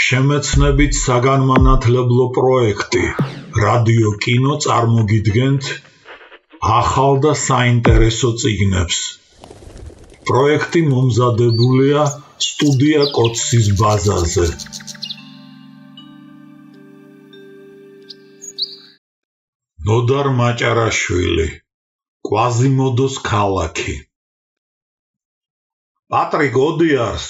შემეცნებით საგანმანათლებლო პროექტი რადიო კინო წარმოგიდგენთ ახალ და საინტერესო წიგნებს. პროექტი მომზადებულია სტუდია კოცის ბაზაზე. ნოდარ მაჭარაშვილი, კვაზიმოდოს ქალაქი. პატრიკ ოდიარს,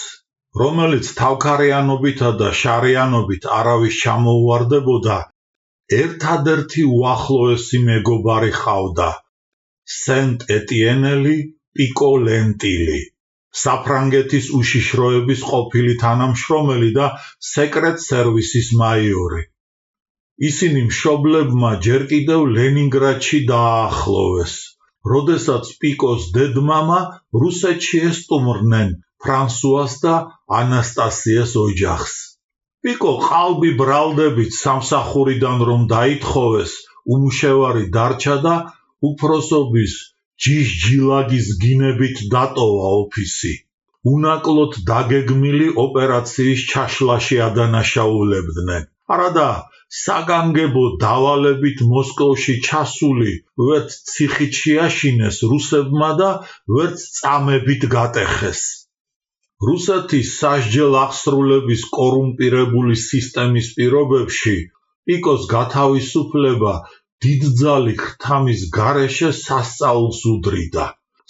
რომელიც თავქარიანობითა და შარიანობით არავის ჩამოუვარდებოდა, ერთადერთი უახლოესი მეგობარი ჰყავდა, სენტ ეტიენელი პიკო ლენტილი, საფრანგეთის უშიშროების ყოფილი თანამშრომელი და სეკრეტ სერვისის მაიორი. ისინი მშობლებმა ჯერ კიდევ ლენინგრადში დააახლოვეს, როდესაც პიკოს დედმამა რუსეთში ესტუმრნენ ფრანსუას და ანასტასიას ოჯახს. პიკო ყალბი ბრალდებით სამსახურიდან რომ დაითხოვეს, უმუშევარი დარჩა და უფროსობის ჯიშჯილაგის გინებით დატოვა ოფისი. უნაკლოდ დაგეგმილი ოპერაციის ჩაშლაში ადანაშაულებდნენ. არადა საგანგებო დავალებით მოსკოვში ჩასული ვერც ციხით შეაშინეს რუსებმა და ვერც წამებით გატეხეს. რუსეთის სასჯელ აღსრულების კორუმპირებული სისტემის პირობებში პიკოს გათავისუფლება დიდძალი ხრთამის გარეშე სასწაულს უდრიდა.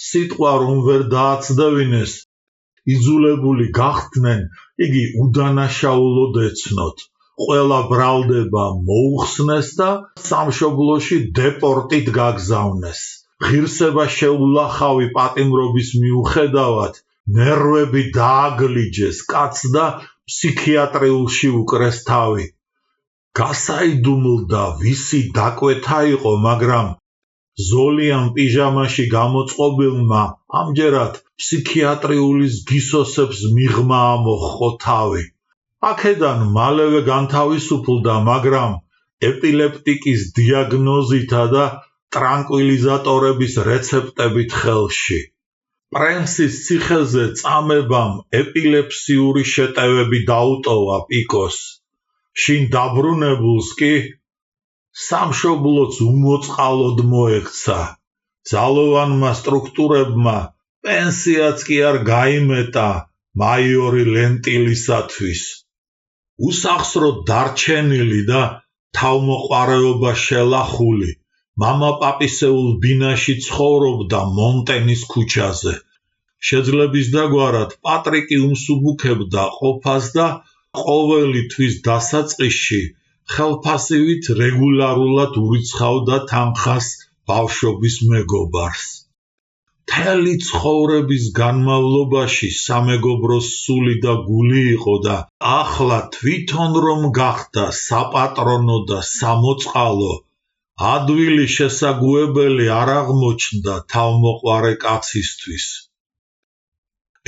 სიტყვა რომ ვერ დააცდევინეს, იძულებული გახდნენ იგი უდანაშაულოდ ეცნოთ. ყველა ბრალდება მოუხსნეს და სამშობლოში დეპორტით გაგზავნეს. ღირსება შეულახავი პატიმრობის მიუხედავად, ნერვები დააგლიჯეს კაცს და ფსიქიატრიულში უკრეს თავი. გასაიდუმლდა ვისი დაკვეთა იყო, მაგრამ ზოლიან პიჟამაში გამოწყობილმა ამჯერად ფსიქიატრიულის გისოსებს მიღმა ამოჰყო თავი. აქედან მალევე განთავისუფლდა, მაგრამ ეპილეპტიკის დიაგნოზითა და ტრანკვილიზატორების რეცეპტებით ხელში. პრენსის ციხეზე წამებამ ეპილეფსიური შეტევები დაუტოვა პიკოს. შინ დაბრუნებულს კი სამშობლოც უმოწყალოდ მოექცა. ძალოვანმა სტრუქტურებმა პენსიაც კი არ გაიმეტა მაიორი ლენტილისათვის. უსახსროდ დარჩენილი და თავმოყვარეობა შელახული, მამა-პაპისეულ ბინაში ცხოვრობდა მონტენის ქუჩაზე. შეძლების დაგვარად პატრიკი უმსუბუქებდა ყოფას და ყოველი თვის დასაწყისში ხელფასივით რეგულარულად ურიცხავდა თანხას ბავშვობის მეგობარს. მთელი ცხოვრების განმავლობაში სამეგობროს სული და გული იყო და ახლა თვითონ რომ გახდა საპატრონო და სამოწყალო, ადვილი შესაგუებელი არ აღმოჩნდა თავმოყვარე კაცისთვის.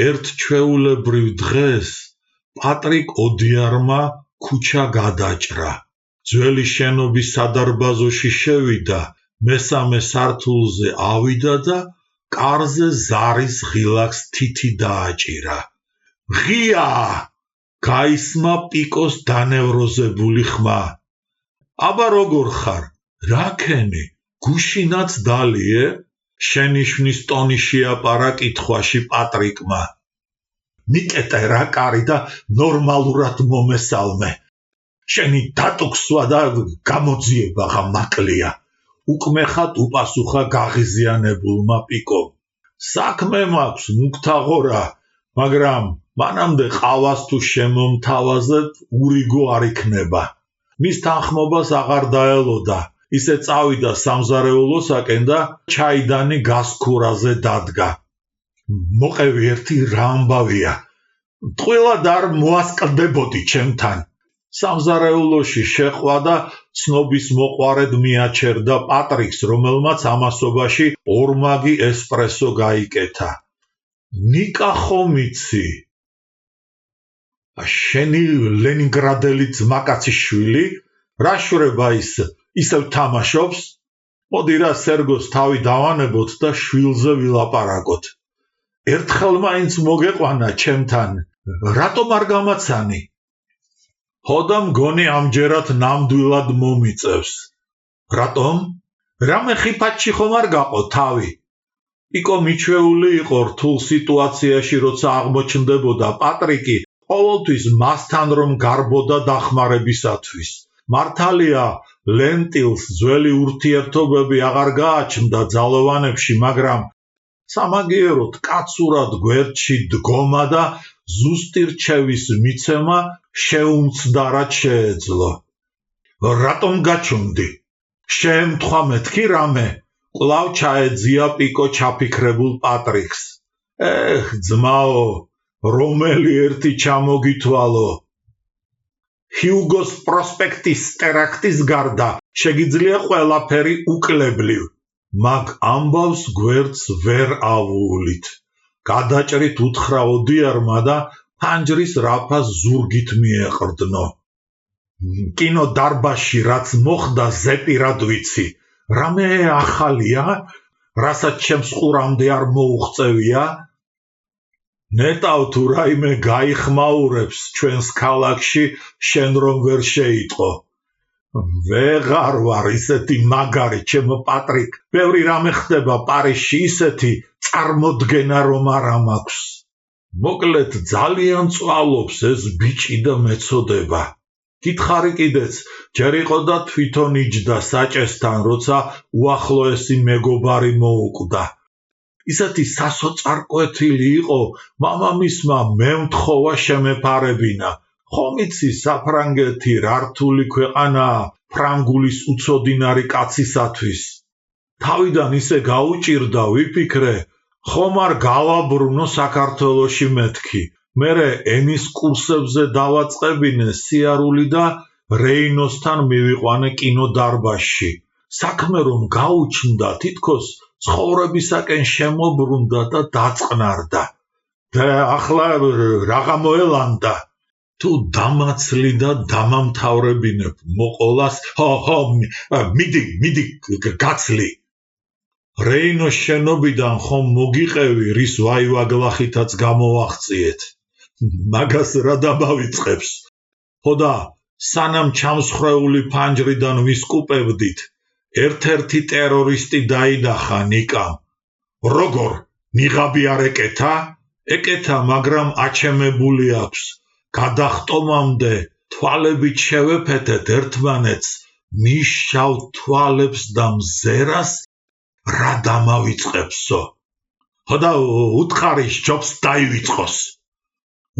ერთ ჩვეულებრივ დღეს პატრიკ ოდიარმა ქუჩა გადაჭრა. ძველი შენობის სადარბაზოში შევიდა, მესამე სართულზე ავიდა და კარზე ზარის ღილაკს თითი დააჭირა. ღია! გაისმა პიკოს დანევროზებული ხმა. აბა როგორ ხარ? რაქენი? გუშინაც დალიე? შენიშვნის ტონი შეაპარა კითხვაში პატრიკმა. მიკეტე რა კარი და ნორმალურად მომესალმე. შენი დატუქსვა და გამოძიება ღამაკლია. უკმეხად უპასუხა გაღიზიანებულმა პიკომ. საქმე მაქვს მუქთაღორა, მაგრამ მანამდე ყავას თუ შემომთავაზებ, ურიგო არ იქნება. მის თანხმობას აღარ დაელოდა, ისე წავიდა სამზარეულოსაკენ და ჩაიდანი გასქურაზე დადგა. მოყევი ერთი რა ამბავია. ტყუილად არ მოასკდებოდი ჩემთან. სამზარეულოში შეყვა და ცნობის მოყვარედ მიაჩერდა პატრიკს, რომელმაც ამასობაში ორმაგი ესპრესო გაიკეთა. ნიკა ხომ იცი? შენი ლენინგრადელი ძმაკაცის შვილი? რა შვრება ის? ისევ თამაშობს? მოდი რა სერგოს თავი დავანებოთ და შვილზე ვილაპარაკოთ. ერთხელ მაინც მოგეყვანა ჩემთან. რატომ არ გამაცანი? ხოდა მგონი ამჯერად ნამდვილად მომიწევს. რატომ? რამე ხიფათში ხომ არ გაყო თავი? პიკო მიჩვეული იყო რთულ სიტუაციაში, როცა აღმოჩნდებოდა პატრიკი ყოველთვის მასთან რომ გარბოდა დახმარებისათვის. მართალია, ლენტილს ძველი ურთიერთობები აღარ გააჩნდა ძალოვანებში, მაგრამ სამაგიეროდ კაცურად გვერდში დგომა და ზუსტი რჩევის მიცემა შეუმცდარად შეეძლო. რატომ გაჩუნდი? შეემთხვა მეთქი რამე? კვლავ ჩაეძია პიკო ჩაფიქრებულ პატრიკს. ძმაო, რომელი ერთი ჩამოგითვალო? ჰიუგოს პროსპექტის ტერაქტის გარდა შეგიძლია ყველაფერი უკლებლივ, მაგ ამბავს გვერდს ვერ ავუვლით. გადაჭრით უთხრა ოდიარმა და ფანჯრის რაფას ზურგით მიეყრდნო. კინო დარბაზში რაც მოხდა ზეპირად ვიცი. რამე ახალია, რასაც ჩემს ყურამდე არ მოუღწევია? ნეტავ თუ რაიმე გაიხმაურებს ჩვენს ქალაქში, შენ რომ ვერ შეიტყო. ვეღარ ვარ ისეთი მაგარი, ჩემო პატრიკ, ბევრი რამე ხდება პარიზში ისეთი, წარმოდგენა რომ არა მაქვს. მოკლედ ძალიან წვალობს ეს ბიჭი და მეწოდება. გითხარი კიდეც, ჯერ იყო და თვითონ იჯდა საჭესთან, როცა უახლოესი მეგობარი მოუკვდა. ისეთი სასოწარკვეთილი იყო, მამამისმა მემთხოვა შემეფარებინა. ხომ იცი საფრანგეთი რა რთული ქვეყანაა ფრანგულის უცოდინარი კაცისათვის. თავიდან ისე გაუჭირდა, ვიფიქრე, ხომ არ გავაბრუნო საქართველოში მეთქი. მერე ენის კურსებზე დავაწყებინე სიარული და რეინოსთან მივიყვანე კინოდარბაზში. საქმე რომ გაუჩნდა, თითქოს ცხოვრებისაკენ შემობრუნდა და დაწყნარდა. და ახლა რაღა მოელანდა? თუ დამაცლი და დამამთავრებინებ მოყოლას, მიდი გაცლი. რეინოს შენობიდან ხომ მოგიყევი, რის ვაივაგლახითაც გამოვაღწიეთ. მაგას რა დამავიწყებს? ხოდა სანამ ჩამსხრეული ფანჯრიდან ვისკუპებდით, ერთ-ერთი ტერორისტი დაიდახა ნიკამ. როგორ? ნიღაბი არ ეკეთა? ეკეთა, მაგრამ აჩემებული აქვს. გადახტომამდე თვალებით შევეფეთეთ ერთმანეთს, მის შავ თვალებს და მზერას რა დამავიწყებსო? ხოდა უთხარი ჯობს დაივიწყოს.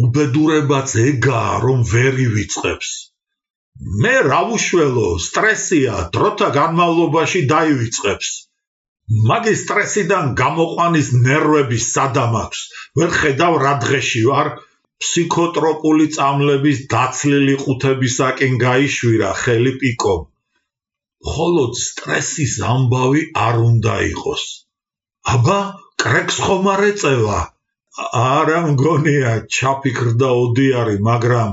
უბედურებაც ეგაა, რომ ვერ ივიწყებს. მე რა ვუშველო, სტრესია, დროთა განმავლობაში დაივიწყებს. მაგის სტრესიდან გამოყვანის ნერვები სადამ აქვს. ვერ ხედავ რა დღეში ვარ, ფსიქოტროპული წამლების დაცლილი ყუთებისაკენ გაიშვირა ხელი პიკომ. მხოლოდ სტრესის ამბავი არ უნდა იყოს. აბა, კრეკს ხომ არ ეწევა? არა მგონია, ჩაფიქრდა ოდიარი, მაგრამ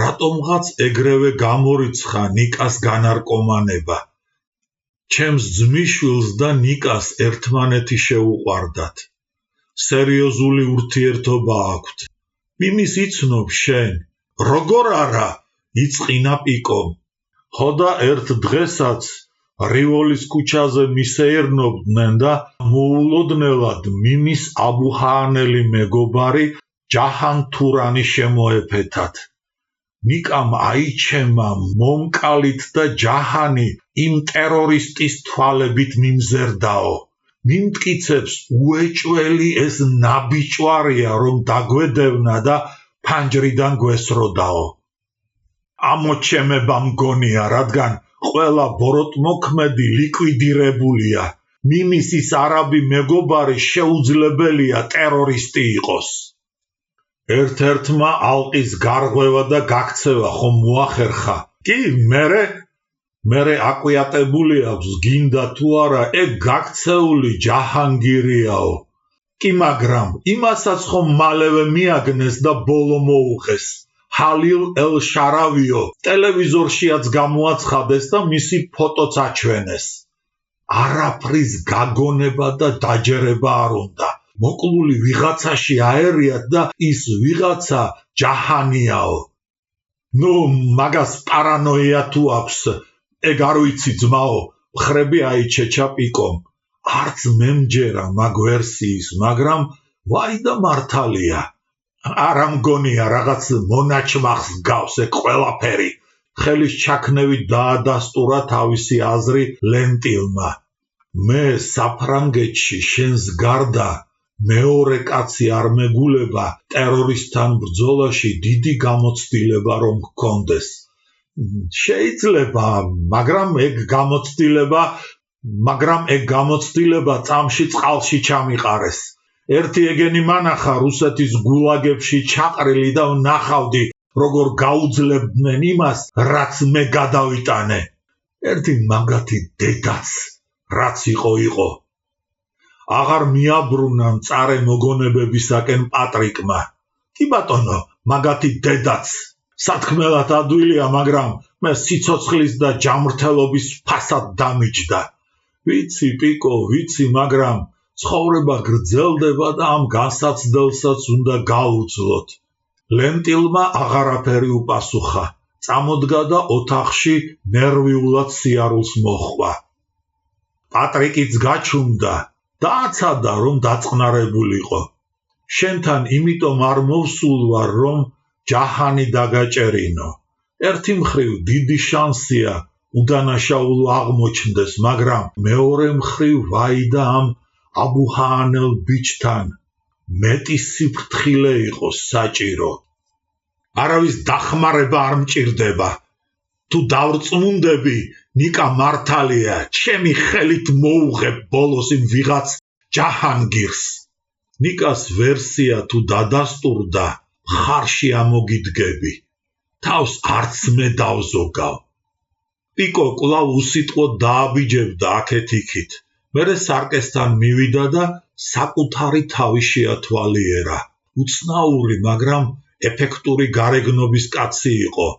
რატომღაც ეგრევე გამორიცხა ნიკას განარკომანება. ჩემს ძმისშვილს და ნიკას ერთმანეთი შეუყვარდათ. სერიოზული ურთიერთობა აქვთ. მიმის იცნობ შენ. როგორ არა? იწყინა პიკომ. ხოდა ერთ დღესაც რივოლის ქუჩაზე მისეირნობდნენ და მოულოდნელად მიმის აბუჰაანელი მეგობარი ჯაჰან თურანი შემოეფეთათ. ნიკამ აიჩემა მომკალით და ჯაჰანი იმ ტერორისტის თვალებით მიმზერდაო. მიმტკიცებს უეჭველი ეს ნაბიჭვარია, რომ დაგვედევნა და ფანჯრიდან გვესროდაო. ამოჩემება მგონია, რადგან ყველა ბოროტმოქმედი ლიკვიდირებულია. მიმის ის არაბი მეგობარი შეუძლებელია ტერორისტი იყოს. ერთ-ერთმა ალყის გარღვევა და გაქცევა ხომ მოახერხა. კი, მერე აკვიატებული აქვს, გინდა თუ არა, ეგ გაქცეული ჯაჰანგირიაო. კი, მაგრამ იმასაც ხომ მალევე მიაგნეს და ბოლო მოუღეს. ჰალილ ელ-შარავიო ტელევიზორშიაც გამოაცხადეს და მისი ფოტოც აჩვენეს. არაფრის გაგონება და დაჯერება არ უნდა. მოკლული ვიღაცაში აერიათ და ის ვიღაცა ჯაჰანიაო. ნუ მაგას პარანოია თუ აქვს, ეგ არ ვიცი ძმაო, ხრები აიჩეჩა პიკომ. არც მე მჯერა მაგ ვერსიის, მაგრამ ვაი და მართალია. არ ამგონია რაღაც მონაჩმახს გავს ეგ ყველაფერი. ხელის ჩაქნევით დაადასტურა თავისი აზრი ლენტილმა. მე საფრანგეთში შენს გარდა მეორე კაცი არ მეგულება ტერორისტთან ბრძოლაში დიდი გამოცდილება რომ გქონდეს. შეიძლება, მაგრამ ეგ გამოცდილება წამში წყალში ჩამიყარეს. ერთი ეგენი მანახა რუსეთის გულაგებში ჩაყრილი და ვნახავდი, როგორ გაუძლებდნენ იმას, რაც მე გადავიტანე. ერთი მაგათი დედაც, რაც იყო. აღარ მიაბრუნა მწარე მოგონებებისაკენ პატრიკმა. კი ბატონო, მაგათი დედაც. სათქმელად ადვილია, მაგრამ მე სიცოცხლის და ჯამრთელობის ფასად დამიჯდა. ვიცი პიკო, ვიცი, მაგრამ ცხოვრება გრძელდება და ამ განსაცდელსაც უნდა გაუძლოთ. ლენტილმა აღარაფერი უპასუხა. წამოდგა და ოთახში ნერვიულად სიარულს მოჰყვა. პატრიკიც გაჩუმდა და აცადა, რომ დაწყნარებულიყო. შენთან იმიტომ არ მოვსულ ვარ, რომ ჯაჰანი დაგაჭერინო. ერთი მხრივ დიდი შანსია უდანაშაულო აღმოჩნდეს, მაგრამ მეორე მხრივ ვაი და ამ აბუჰაანელ ბიჭთან მეტი სიფრთხილე იყოს საჭირო. არავის დახმარება არ მჭირდება. თუ დავრწმუნდები, ნიკა მართალია, ჩემი ხელით მოუღებ ბოლოს იმ ვიღაც ჯაჰანგირს. ნიკას ვერსია თუ დადასტურდა, ხარში ამოგიდგები. თავს არც მე დავზოგავ. პიკო კვლავ უსიტყვოდ დააბიჯებდა აქეთ-იქით. მერე სარკესთან მივიდა და საკუთარი თავი შეათვალიერა. უცნაური, მაგრამ ეფექტური გარეგნობის კაცი იყო.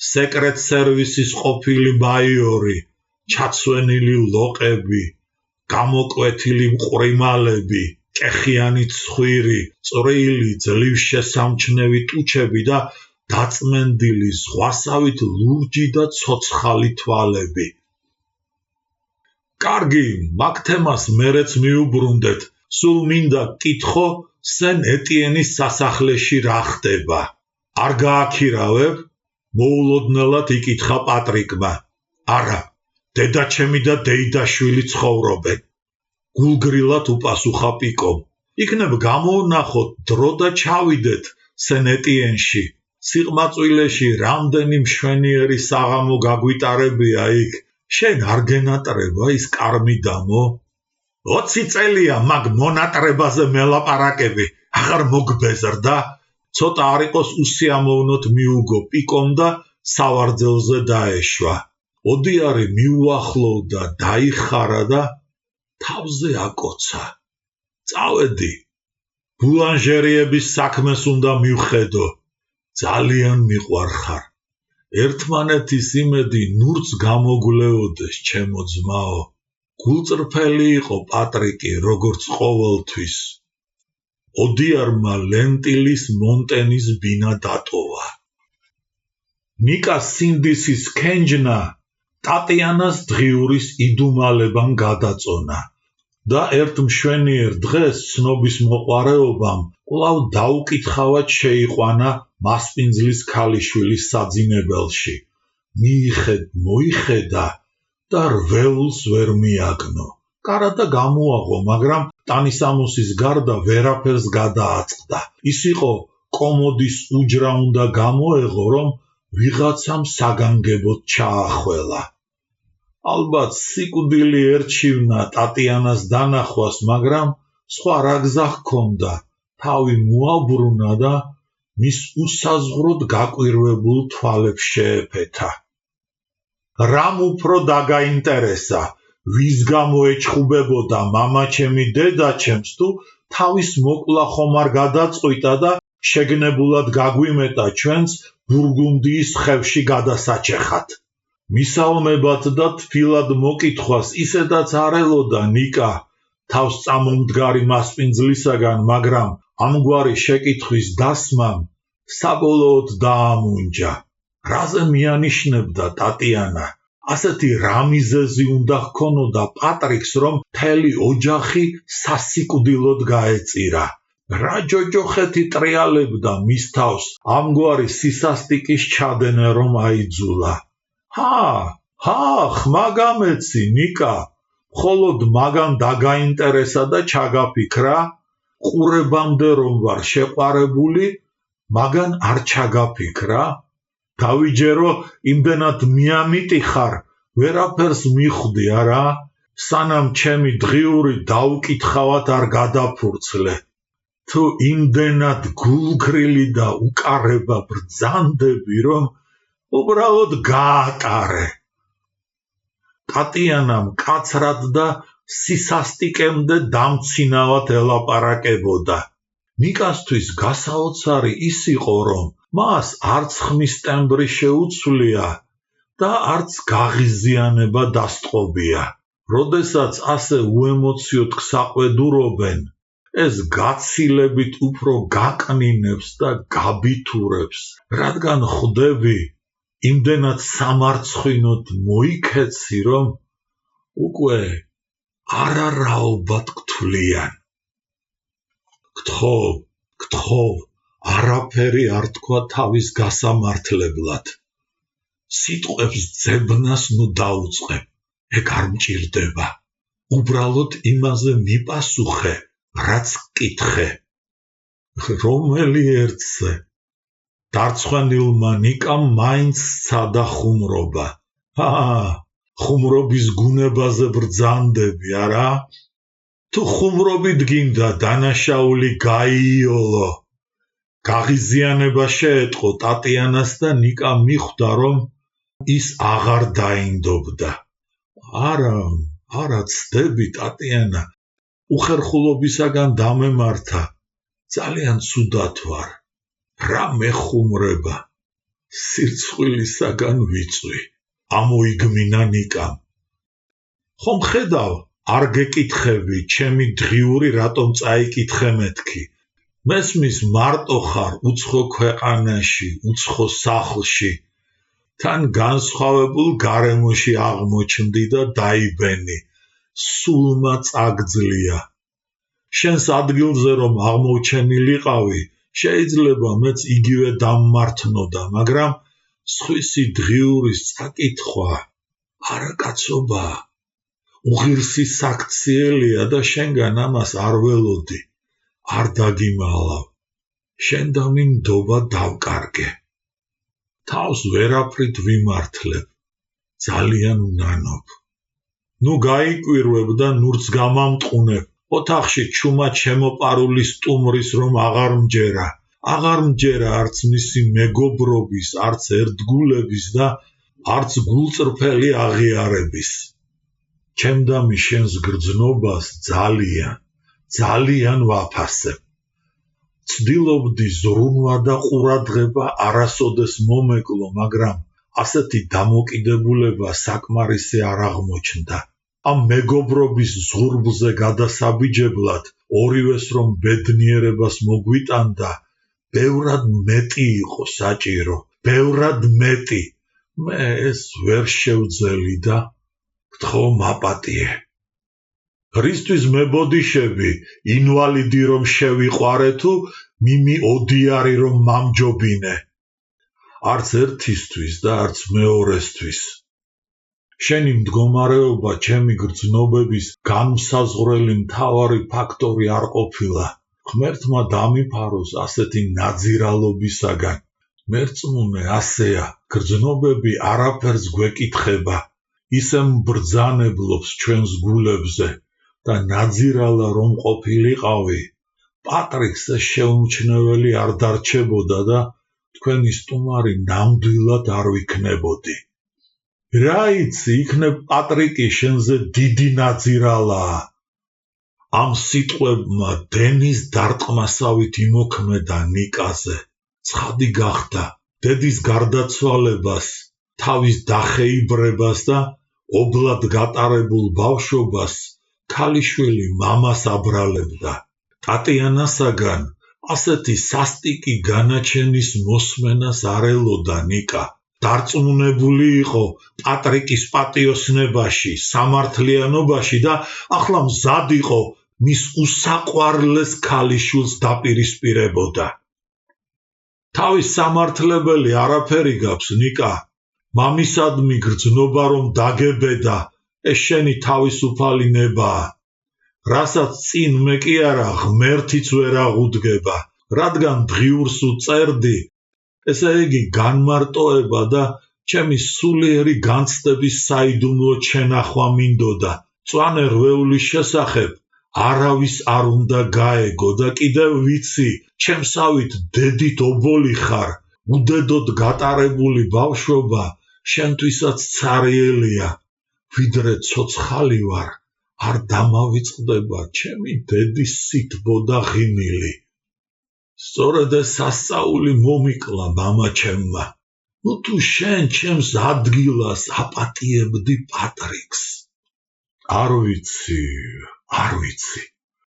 სეკრეტ სერვისის ყოფილი მაიორი, ჩაცვენილი ლოყები, გამოკვეთილი მყრიმალები, კეხიანი ცხვირი, წვრილი, ძლივშესამჩნევი ტუჩები და დაწმენდილი ზღვასავით ლურჯი და ცოცხალი თვალები. კარგი, მაგ თემას მერეც მიუბრუნდეთ. სულ მინდა კითხო, სენ ეტიენის სასახლეში რა ხდება? არ გააქირავებ? მოულოდნელად იკითხა პატრიკმა. არა, დედაჩემი და დეიდაშვილი ცხოვრობენ. გულგრილად უპასუხა პიკომ. იქნებ გამოვნახოთ დრო და ჩავიდეთ სენ ეტიენში. სიყმაწვილეში რამდენი მშვენიერი საღამო გაგვიტარებია იქ. შენ არ გენატრება ის კარმიდამო? 20 წელია მაგ მონატრებაზე მელაპარაკები, აღარ მოგბეზრდა. ცოტა არ იყოს უსიამოვნოთ მიუგო პიკომ და სავარძელზე დაეშვა. ოდიარი მიუახლოვდა, დაიხარა და თავზე აკოცა. წავედი. ბულანჟერიების საქმეს უნდა მივხედო. ძალიან მიყვარხარ. ერთმანეთის იმედი ნურც გამოგვლეოდეს, ჩემო ძმაო. გულწრფელი იყო პატრიკი, როგორც ყოველთვის. ოდიარმა ლენტილის მონტენის ბინა დატოვა. ნიკას სინდისის ქენჯნა ტატიანას დღიურის იდუმალებამ გადაწონა და ერთ მშვენიერ დღეს ცნობის მოყვარეობამ კვლავ დაუკითხავად შეიყვანა მასპინძლის ქალიშვილის საძინებელში. მოიხედა და რველს ვერ მიაგნო. კარადა გამოაღო, მაგრამ ტანისამოსის გარდა ვერაფერს გადააწყდა. ის იყო კომოდის უჯრა უნდა გამოეღო, რომ ვიღაცამ საგანგებოდ ჩაახველა. ალბათ სიკვდილი ერჩივნა ტატიანას დანახვას, მაგრამ სხვა რა გზა ჰქონდა. თავი მოაბრუნა და მის უსაზღვროდ გაკვირვებულ თვალებს შეეფეთა. რამ უფრო დაგაინტერესა, ვის გამო ეჩხუბებოდა მამაჩემი დედაჩემს, თუ თავის მოკლა ხომ არ გადაწყვიტა და შეგნებულად გაგვიმეტა ჩვენს ბურგუნდიის ხევში გადასაჩეხად. მისალმებად და თბილად მოკითხვას ისედაც არ ელოდა ნიკა თავს წამომდგარი მასპინძლისაგან, მაგრამ ამგვარი შეკითხვის დასმამ საბოლოოდ დაამუნჯა. რაზე მიანიშნებდა ტატიანა? ასეთი რა მიზეზი უნდა ჰქონოდა პატრიკს, რომ მთელი ოჯახი სასიკვდილოდ გაეწირა? რა ჯოჯოხეთი ტრიალებდა მის თავს ამგვარი სისასტიკის ჩადენა რომ აიძულა? ხმა გამეცი, ნიკა, მხოლოდ მაგამ დაგაინტერესა და ჩაგაფიქრა, ყურებამდე რომ ვარ შეყვარებული, მაგან არ ჩაგაფიქრა? დავიჯერო, იმდენად მიამიტიხარ, ვერაფერს მიხვდი არა? სანამ ჩემი დღიური დაუკითხავად არ გადაფურცლე. თუ იმდენად გულგრილი და უკარება ბრძანდები, რომ უბრალოდ გაატარე. ტატიანა მკაცრად და სისასტიკემდე დამცინავად ელაპარაკებოდა. ნიკასთვის გასაოცარი ის იყო, რომ მას არც ხმის ტემბრი შეუცვლია და არც გაღიზიანება დასწყობია. როდესაც ასე უემოციოდ გსაყვედურობენ, ეს გაცილებით უფრო გაკნინებს და გაბითურებს, რადგან ხვდები, იმდენად სამარცხვინოდ მოიქეცი, რომ უკვე არარაობად გთვლიან. გთხოვ, არაფერი არ თქვა თავის გასამართლებლად. სიტყვებს ძებნას ნუ დაუწყებ, ეგ არ მჭირდება. უბრალოდ იმაზე მიპასუხე, რაც გკითხე. რომელი ერთზე? დარცხვენილმა ნიკამ მაინც სცადა ხუმრობა. ხუმრობის გუნებაზე ბრძანდები, არა? თუ ხუმრობით გინდა დანაშაული გაიოლო. გაღიზიანება შეეწყო ტატიანას და ნიკა მიხვდა, რომ ის აღარ დაინდობდა. არა, ცდები ტატიანა, უხერხულობისაგან დამემართა. ძალიან ცუდად ვარ. რა მეხუმრება? სირცხვილისაგან ვიწვი. ამოიგმინა ნიკამ. ხომ ხედავ, არ გეკითხები, ჩემი დღიური რატომ წაიკითხე მეთქი? მესმის მარტო ხარ უცხო ქვეყანაში, უცხო სახლში. თან განსხვავებულ გარემოში აღმოჩნდი და დაიბენი. სულმა წაგძლია. შენს ადგილზე რომ აღმოჩენილიყავი, შეიძლება მეც იგივე დამმართნოდა, მაგრამ სხვისი დღიურის წაკითხვა არა კაცობა. უღირსი საქციელია და შენგან ამას არ ველოდი. არ დაგიმალავ. შენ და მინდობა დავკარგე. თავს ვერაფრით ვიმართლებ. ძალიან უნანობ. ნუ გაიკვირვებ და ნურც გამამტყუნებ. ოთახში ჩუმად შემოპარული სტუმრის რომ აღარ მჯერა არც მისი მეგობრობის, არც ერთგულების და არც გულწრფელი აღიარების. ჩემდამი შენს გრძნობას ძალიან ვაფასებ. ცდილობდი ზრუნვა და ყურადღება არასოდეს მომეკლო, მაგრამ ასეთი დამოკიდებულება საკმარისი არ აღმოჩნდა. ამ მეგობრობის ზღურბლზე გადასაბიჯებლად ორივეს რომ ბედნიერებას მოგვიტანდა, ბევრად მეტი იყო საჭირო, ბევრად მეტი. მე ეს ვერ შევძელი და გთხოვ მაპატიე. რისთვის მებოდიშები, ინვალიდი რომ შევიყვარე თუ მიმი ოდიარი რომ მამჯობინე? არც ერთისთვის და არც მეორესთვის. შენი მდგომარეობა ჩემი გრძნობების განმსაზღვრელი მთავარი ფაქტორი არ ყოფილა. ღმერთმა დამიფაროს ასეთი ნაძირალობისაგან. მერწმუნე ასეა, გრძნობები არაფერს გვეკითხება, ისე mbრძანებლობს ჩვენს გულებზე და ნაძირალა რომ ყოფილიყავი, პატრიკს შეუმჩნეველი არ დარჩებოდა და თქვენი სტუმარი ნამდვილად არ ვიქნებოდი. რა იცი, იქნებ პატრიკი შენზე დიდი ნაძირალაა. ამ სიტყვებმა დენის დარტყმასავით იმოქმედა ნიკაზე. ცხადი გახდა დედის გარდაცვალებას, თავის დახეიბრებას და ობლად გატარებულ ბავშვობას ქალიშვილი მამას აბრალებდა. ტატიანასაგან ასეთი სასტიკი განაჩენის მოსმენას არ ელოდა ნიკა. დარწმუნებული იყო პატრიკის პატიოსნებაში, სამართლიანობაში და ახლა მზად იყო მის უსაყვარლეს ქალიშვილს დაპირისპირებოდა. თავის სამართლებელი არაფერი გაქვს, ნიკა. მამისადმი გრძნობა რომ დაგებედა, ეს შენი თავისუფალი ნებაა. რასაც წინ მე კი არა ღმერთიც ვერ აღუდგება, რადგან დღიურს უწერდი, ესე იგი განმარტოება და ჩემი სულიერი განცდების საიდუმლო შენახვა მინდოდა. მწვანე რვეულის შესახებ არავის არ უნდა გაეგო და კიდევ ვიცი, ჩემსავით დედით ობოლი ხარ, უდედოდ გატარებული ბავშვობა შენთვისაც ცარიელია, ვიდრე ცოცხალი ვარ, არ დამავიწყდება ჩემი დედის სითბო და ღიმილი. სწორედ ეს სასწაული მომიკლა მამა ჩემმა. თუ შენ ჩემს ადგილას აპატიებდი პატრიკს. არ ვიცი.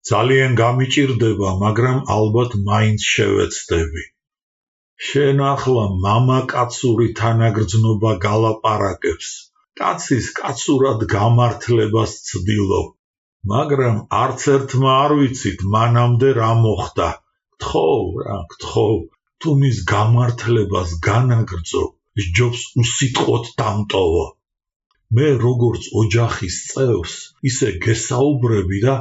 ძალიან გამიჭირდება, მაგრამ ალბათ მაინც შევეცდები. შენ ახლა მამაკაცური თანაგრძნობა გალაპარაკებს. კაცის კაცურად გამართლებას ცდილობ, მაგრამ არც ერთმა არ ვიცით მანამდე რა მოხდა. გთხოვ, თუ მის გამართლებას განაგრძო, სჯობს უსიტყვოდ დამტოვო. მე როგორც ოჯახის წევრს ისე გესაუბრები და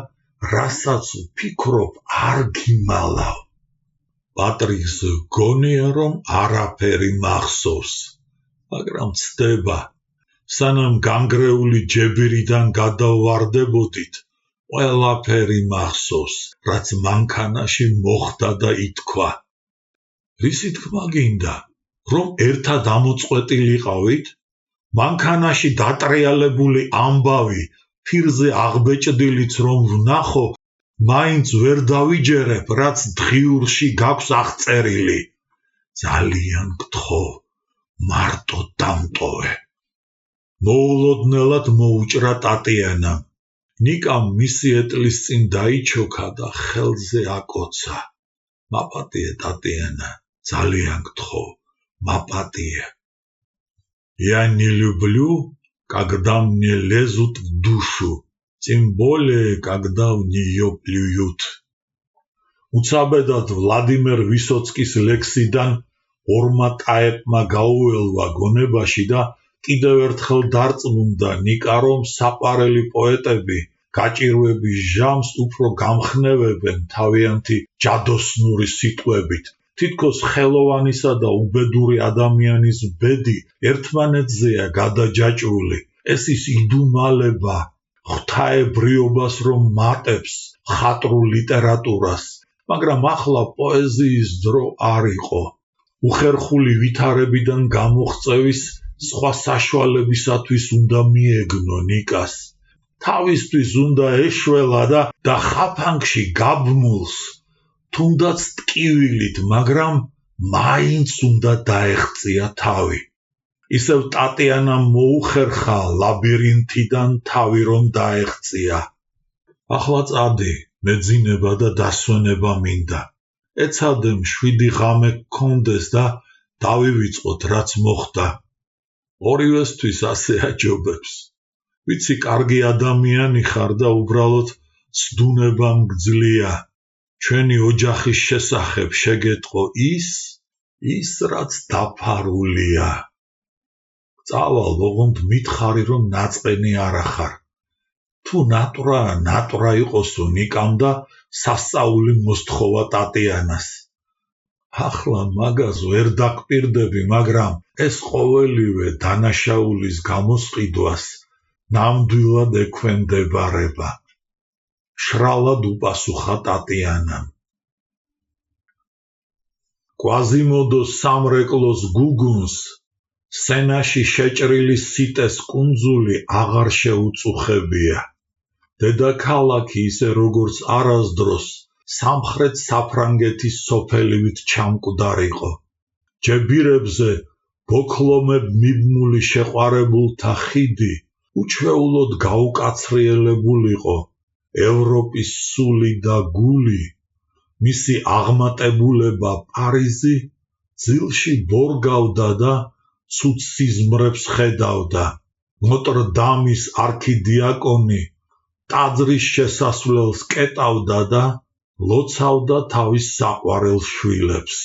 რასაც ვფიქრობ არ გიმალავ. პატრიკს გონია რომ არაფერი მახსოვს, მაგრამ ცდება, სანამ განგრეული ჯებირიდან გადავვარდებოდით, ყველაფერი მახსოვს, რაც მანქანაში მოხდა და ითქვა. რისი თქმა გინდა, რომ ერთად ამოწყვეტილიყავით? მანქანაში დატრიალებული ამბავი, ფირზე აღბეჭდილიც რომ ვნახო, მაინც ვერ დავიჯერებ, რაც დღიურში გაქვს აღწერილი. ძალიან გთხოვ, მარტო დამტოვე. მოულოდნელად მოუჭრა ტატიანამ. ნიკამ მისი ეტლის წინ დაიჩოქა და ხელზე აკოცა. მაპატიე ტატიანა, ძალიან гтхов, мапатие. Я не люблю, когда мне лезут в душу, тем более, когда в нее плюют. უცაბედად ვლადიმერ ვისოცკის ლექსიდან ორმა ტაეპმა გაუელვა გონებაში და კიდევ ერთხელ დარწმუნდა ნიკა, რომ საყვარელი პოეტები გაჭირვების ჟამს უფრო გამხნევებენ თავიანთი ჯადოსნური სიტყვებით. თითქოს ხელოვანისა და უბედური ადამიანის ბედი ერთმანეთზეა გადაჯაჭვული. ეს ის იდუმალება ღვთაებრიობას რომ მატებს მხატვრულ ლიტერატურას, მაგრამ ახლა პოეზიის დრო არ იყო. უხერხული ვითარებიდან გამოღწევის სხვა საშუალებისათვის უნდა მიეგნო ნიკას. თავისთვის უნდა ეშველა და ხაფანგში გაბმულს, თუნდაც ტკივილით, მაგრამ მაინც უნდა დაეღწია თავი. ისევ ტატიანამ მოუხერხა ლაბირინთიდან თავი რომ დაეღწია. ახლა წადი, მეძინება და დასვენება მინდა. ეცადე 7 ღამე გქონდეს და დავივიწყოთ, რაც მოხდა. ორივესთვის ასე აჯობებს. ვიცი, კარგი ადამიანი ხარ და უბრალოდ ცდუნება მგძლია. ჩვენი ოჯახის შესახებ შეგეტყო ის რაც დაფარულია. წავალ, ოღონდ მითხარი რომ ნაწყენი არ ახარ. თუ ნატვრა იყოსო ნიკამ და სასწაული მოსთხოვა ტატიანას. ახლა მაგას ვერ დაგპირდები, მაგრამ ეს ყოველივე დანაშაულის გამოსყიდვას ნამდვილად ექვემდებარება. შრალად უპასუხა ტატიანამ. კვაზიმოდოს სამრეკლოს გუგუნს სენაში შეჭრილი სიტეს კუნძული აღარ შეუწუხებია. დედაქალაქი ისე როგორც არასდროს სამხრეთ საფრანგეთის სოფელივით ჩამკვდარიყო. ჯებირებზე ბოქლომებ მიბმული შეყვარებულთა ხიდი უჩვეულოდ გაუკაცრიელებულიყო. ევროპის სული და გული, მისი აღმატებულება პარიზი ძილში ბორგავდა და ცუდ სიზმრებს ხედავდა. ნოტრ-დამის არქიდიაკონი ტაძრის შესასვლელს კეტავდა და ლოცავდა თავის საყვარელ შვილებს.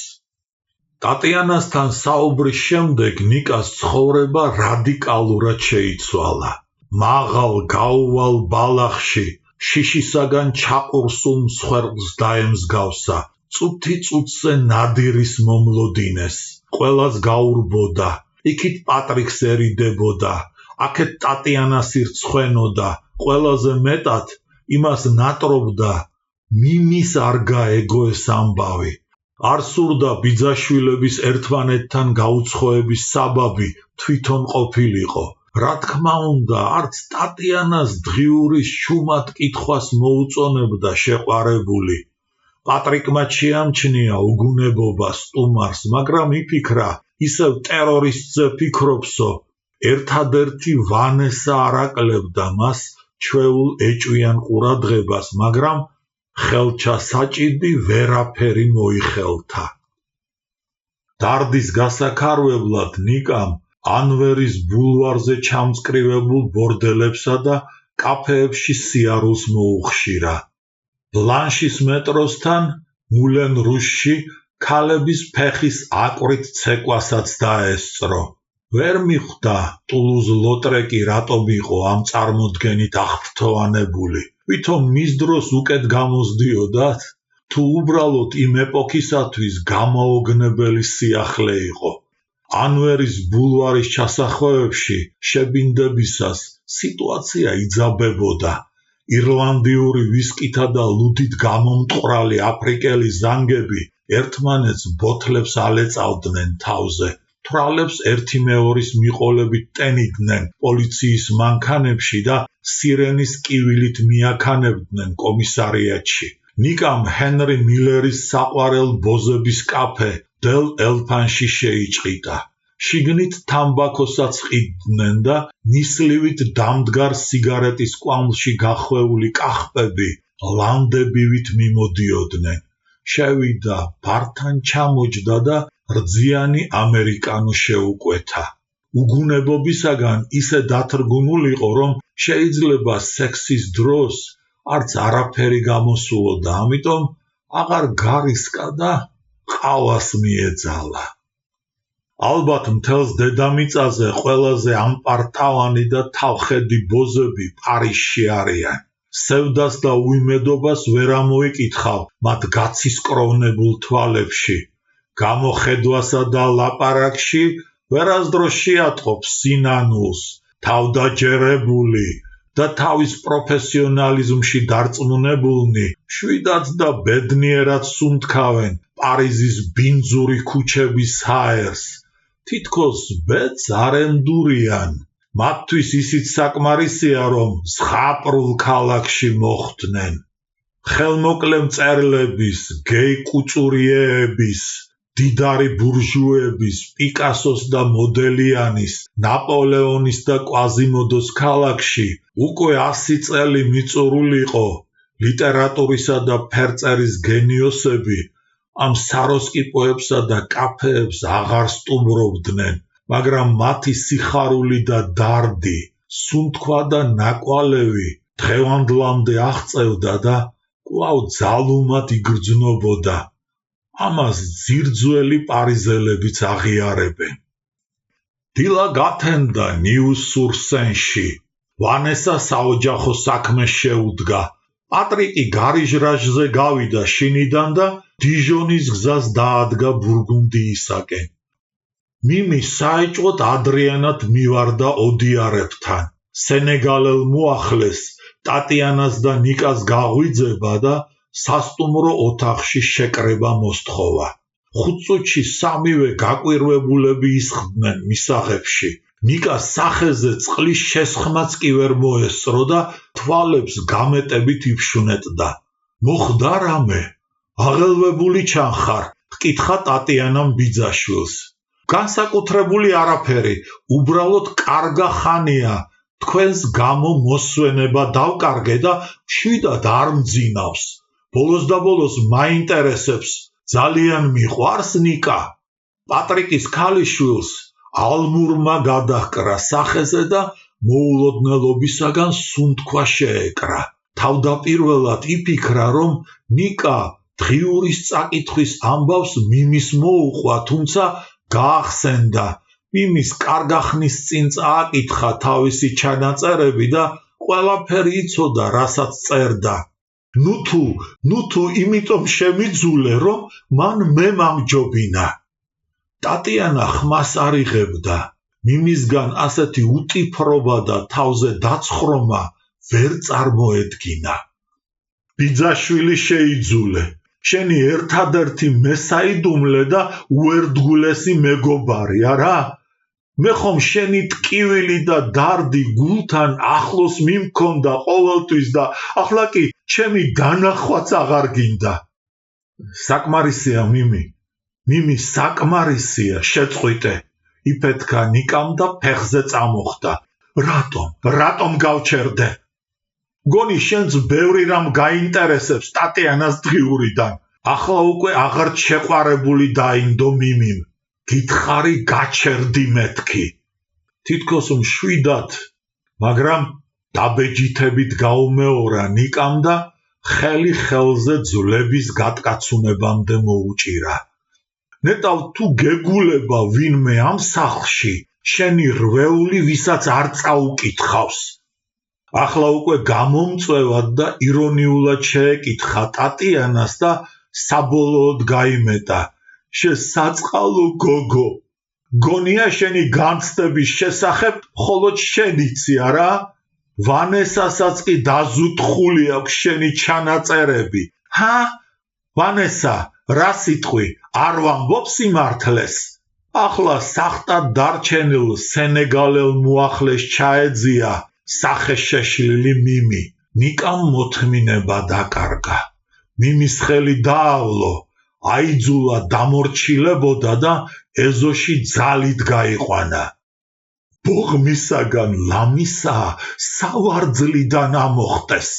ტატიანასთან საუბრის შემდეგ ნიკას ცხოვრება რადიკალურად შეიცვალა. მაღალ გაუვალ ბალახში შიშისაგან ჩაყურსულ მსხვერპლს დაემსგავსა. წუთი წუთზე ნადირის მომლოდინეს. ყველას გაურბოდა. იქით პატრიკს ერიდებოდა. აქეთ ტატიანას ირცხვენოდა. ყველაზე მეტად იმას ნატრობდა მიმის არ გაეგო ეს ამბავი. არ სურდა ბიძაშვილების ერთმანეთთან გაუცხოების საბაბი თვითონ ყოფილიყო. რა თქმა უნდა, არც ტატიანას დღიურის შუმად კითხვას მოუწონებდა შეყვარებული. პატრიკმა შეამჩნია უგუნებობა სტუმარს, მაგრამ იფიქრა, ისევ ტერორისტზე ფიქრობსო. ერთადერთი ვანესა არ აკლებდა მას ჩვეულ ეჭვიან ყურადღებას, მაგრამ ხელჩასაჭიდი ვერაფერი მოიხელთა. დარდის გასაქარვებლად ნიკამ ანვერის ბულვარზე ჩამწკრივებულ ბორდელებსა და კაფეებში სიარულს მოუხშირა. ბლანშის მეტროსთან მულენ რუშში ქალების ფეხის აკვრით ცეკვასაც დაესწრო. ვერ მიხვდა ტულუზ ლოტრეკი რატომ იყო ამ წარმოდგენით აღფრთოვანებული. ვითომ მის დროს უკეთ გამოსდიოდათ, თუ უბრალოდ იმ ეპოქისათვის გამაოგნებელი სიახლე იყო. ანვერის ბულვარის ჩასახვევებში შებინდებისას სიტუაცია იძაბებოდა. ირლანდიური ვისკითა და ლუდით გამომტყვრალი აფრიკელი ზანგები ერთმანეთს ბოთლებს ალეწავდნენ თავზე. თვალებს ერთი მეორის მიყოლებით ტენიდნენ პოლიციის მანქანებში და სირენის კივილით მიაქანებდნენ კომისარიატში. ნიკამ ჰენრი მილერის საყვარელ ბოზების კაფე დელ ელფანში შეიჭყიდა. შიგნით თამბაქოსაც ყიდდნენ და ნისლივით დამდგარ სიგარეტის კვამლში გახვეული კახპები ლანდებივით მიმოდიოდნენ. შევიდა, ბართან ჩამოჯდა და რძიანი ამერიკანო შეუკვეთა. უგუნებობისაგან ისე დათრგუნულიყო, რომ შეიძლება სექსის დროს არც არაფერი გამოსულოდა, ამიტომ აღარ გარისკა და ყავას მიეძალა. ალბათ მთელს დედამიწაზე ყველაზე ამპარტავანი და თავხედი ბოზები პარიზში არიან. სევდას და უიმედობას ვერ ამოიკითხავ მათ გაცისკროვნებულ თვალებში. გამოხედვასა და ლაპარაკში ვერასდროს შეატყობს სინანულს, თავდაჯერებული და თავის პროფესიონალიზმში დარწმუნებულნი შვიდად და ბედნიერად სუნთქავენ პარიზის ბინძური ქუჩების ჰაერს. თითქოს ბედს არ ენდურიან. მათთვის ისიც საკმარისია, რომ ზღაპრულ ქალაქში მოხვდნენ. ხელმოკლე მწერლების, გეი კუწურიეების, დიდარი ბურჟუების, პიკასოს და მოდელიანის, ნაპოლეონის და კვაზიმოდოს ქალაქში უკვე 100 წელი მიწურულიყო ლიტერატურისა და ფერწერის გენიოსები ამ საროსკიპოებსა და კაფეებს აღარ სტუმრობდნენ, მაგრამ მათი სიხარული და დარდი, სუნთქვა და ნაკვალევი დღევანდლამდე აღწევდა და კვლავ ძალუმად იგრძნობოდა. ამას ძირძველი პარიზელებიც აღიარებენ. დილა გათენდა ნიუ-სურ-სენში. ვანესა საოჯახო საქმეს შეუდგა. პატრიკი გარიჟრაჟზე გავიდა შინიდან და დიჟონის გზას დაადგა ბურგუნდიისაკენ. მიმი საეჭვოდ ადრიანად მივარდა ოდიარებთან. სენეგალელ მოახლეს ტატიანას და ნიკას გაღვიძება და სასტუმრო ოთახში შეკრება მოსთხოვა. 5 წუთში სამივე გაკვირვებულები ისხდნენ მისაღებში. ნიკას სახეზე წყლის შესხმაც კი ვერ მოესწრო და თვალებს გამეტებით იფშუნეტდა. მოხდა რამე? აღელვებული ჩანხარ, ჰკითხა ტატიანამ ბიძაშვილს. განსაკუთრებული არაფერი, უბრალოდ კარგა ხანია. თქვენს გამო მოსვენება დავკარგე და მშვიდად არ მძინავს. ბოლოს და ბოლოს მაინტერესებს, ძალიან მიყვარს ნიკა? პატრიკის ქალიშვილს ალმურმა გადაჰკრა სახეზე და მოულოდნელობისაგან სუნთქვა შეეკრა. თავდაპირველად იფიქრა, რომ ნიკა დღიურის წაკითხვის ამბავს მიმის მოუყვა, თუმცა გაახსენდა. მიმის კარგა ხნის წინ წააკითხა თავისი ჩანაწერები და ყველაფერი იცოდა, რასაც წერდა. ნუ თუ იმიტომ შემიძულე, რომ მან მე მამჯობინა. ტატიანა ხმას არ იღებდა. მიმისგან ასეთი უტიფრობა და თავზე დაცხრომა ვერ წარმოედგინა. ბიძაშვილი შეიძულე, შენი ერთადერთი მესაიდუმლე და უერთგულესი მეგობარი, არა? მე ხომ შენი ტკივილი და დარდი გულთან ახლოს მიმქონდა ყოველთვის და ახლა კი ჩემი დანახვაც აღარ გინდა. საკმარისია მიმი საკმარისია, შეწყვიტე. იფეთქა ნიკამ და ფეხზე წამოხდა. რატომ გავჩერდე? გონი შენც ბევრი რამ გაინტერესებს ტატიანას დღიურიდან. ახლა უკვე აღარ შეყვარებული დაინდო მიმიმ. გითხარი გაჩერდი მეთქი. თითქოს მშვიდად, მაგრამ დაბეჯითებით გაუმეორა ნიკამ და ხელი ხელზე ძვლების გატკაცუნებამდე მოუჭირა. ნეტავ თუ გეგულება ვინმე ამ სახლში, შენი რვეული ვისაც არ წაუკითხავს. ახლა უკვე გამომწვევად და ირონიულად შეეკითხა ტატიანას და საბოლოოდ გაიმეტა. შესაწყალო გოგო, გონია შენი განცდების შესახებ მხოლოდ შენ იცი, არა? ვანესასაც კი დაზუთხული აქვს შენი ჩანაწერები. ვანესა, რა სიტყვი, არ ვამბობ სიმართლეს? ახლა სახტად დარჩენილ სენეგალელ მოახლეს ჩაეძია სახე შეშლილი მიმი. ნიკამ მოთმინება დაკარგა. მიმის ხელი დაავლო, აიძულა დამორჩილებოდა და ეზოში ძალით გაიყვანა. ბოღმისაგან ლამისა სავარძლიდან ამოხტეს.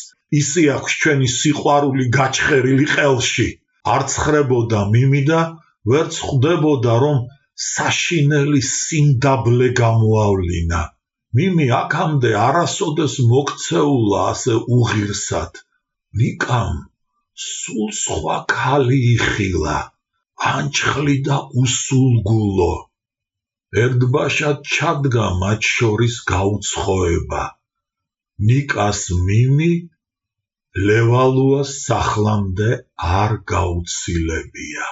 ისი აქვს ჩვენი სიყვარული გაჩხერილი ყელში. არ ცხრებოდა მიმი და ვერც ხვდებოდა, რომ საშინელი სიმდაბლე გამოავლინა. მიმი აქამდე არასოდეს მოქცეულა ასე უღირსად. ნიკამ სულ სხვა ქალი იხილა, ანჩხლი და უსულგულო. ერთბაშად ჩადგა მათ შორის გაუცხოება. ნიკას მიმი ლევალუას სახლამდე არ გაუცილებია.